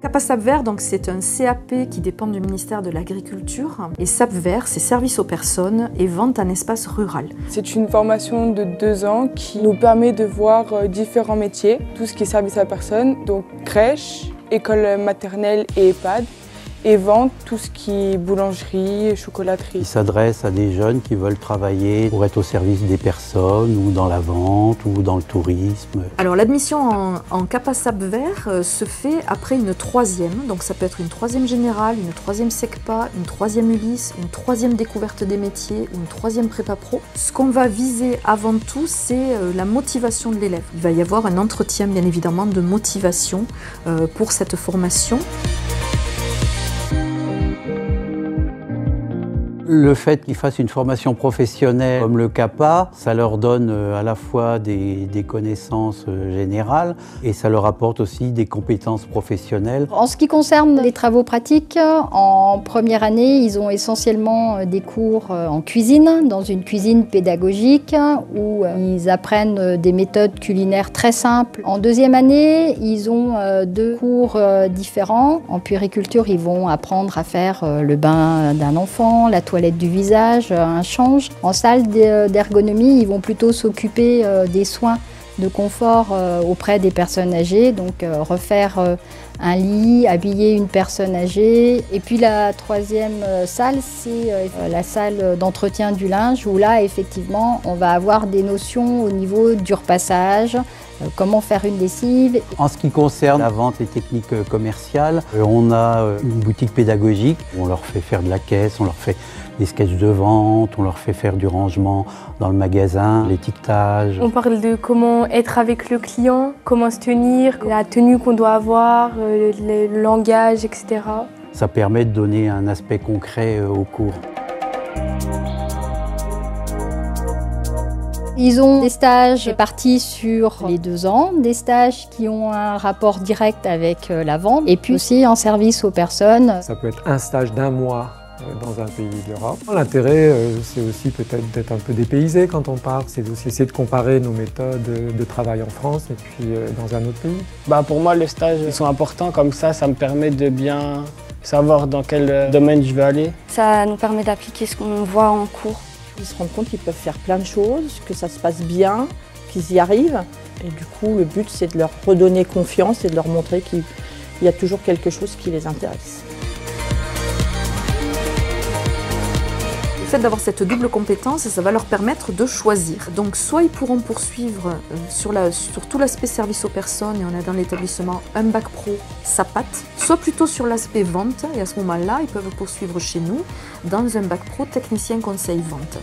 CAPA SAP Vert, donc c'est un CAP qui dépend du ministère de l'Agriculture. Et SAP Vert, c'est service aux personnes et vente en espace rural. C'est une formation de 2 ans qui nous permet de voir différents métiers, tout ce qui est service à la personne, donc crèche, école maternelle et EHPAD, et vente, tout ce qui est boulangerie, chocolaterie. Il s'adresse à des jeunes qui veulent travailler pour être au service des personnes ou dans la vente ou dans le tourisme. Alors l'admission en CAPA SAP Vert se fait après une 3e, donc ça peut être une 3e générale, une 3e SECPA, une 3e ULIS, une 3e découverte des métiers ou une 3e prépa pro. Ce qu'on va viser avant tout, c'est la motivation de l'élève. Il va y avoir un entretien bien évidemment de motivation pour cette formation. Le fait qu'ils fassent une formation professionnelle comme le CAPA, ça leur donne à la fois des connaissances générales et ça leur apporte aussi des compétences professionnelles. En ce qui concerne les travaux pratiques, en première année, ils ont essentiellement des cours en cuisine, dans une cuisine pédagogique où ils apprennent des méthodes culinaires très simples. En deuxième année, ils ont 2 cours différents. En puériculture, ils vont apprendre à faire le bain d'un enfant, la toilette du visage, un change. En salle d'ergonomie, ils vont plutôt s'occuper des soins de confort auprès des personnes âgées, donc refaire un lit, habiller une personne âgée. Et puis la 3e salle, c'est la salle d'entretien du linge, où là, effectivement, on va avoir des notions au niveau du repassage, comment faire une lessive. En ce qui concerne la vente et techniques commerciales, on a une boutique pédagogique. On leur fait faire de la caisse, on leur fait des sketchs de vente, on leur fait faire du rangement dans le magasin, l'étiquetage. On parle de comment être avec le client, comment se tenir, la tenue qu'on doit avoir, le langage, etc. Ça permet de donner un aspect concret au cours. Ils ont des stages répartis sur les 2 ans, des stages qui ont un rapport direct avec la vente et puis aussi en service aux personnes. Ça peut être un stage d'1 mois dans un pays d'Europe. L'intérêt, c'est aussi peut-être d'être un peu dépaysé quand on part, c'est aussi essayer de comparer nos méthodes de travail en France et puis dans un autre pays. Pour moi, les stages ils sont importants, comme ça me permet de bien savoir dans quel domaine je vais aller. Ça nous permet d'appliquer ce qu'on voit en cours. Ils se rendent compte qu'ils peuvent faire plein de choses, que ça se passe bien, qu'ils y arrivent. Et du coup, le but, c'est de leur redonner confiance et de leur montrer qu'il y a toujours quelque chose qui les intéresse. Le fait d'avoir cette double compétence, ça va leur permettre de choisir. Donc soit ils pourront poursuivre sur tout l'aspect service aux personnes, et on a dans l'établissement un bac pro SAPAT, soit plutôt sur l'aspect vente, et à ce moment-là, ils peuvent poursuivre chez nous dans un bac pro technicien conseil vente.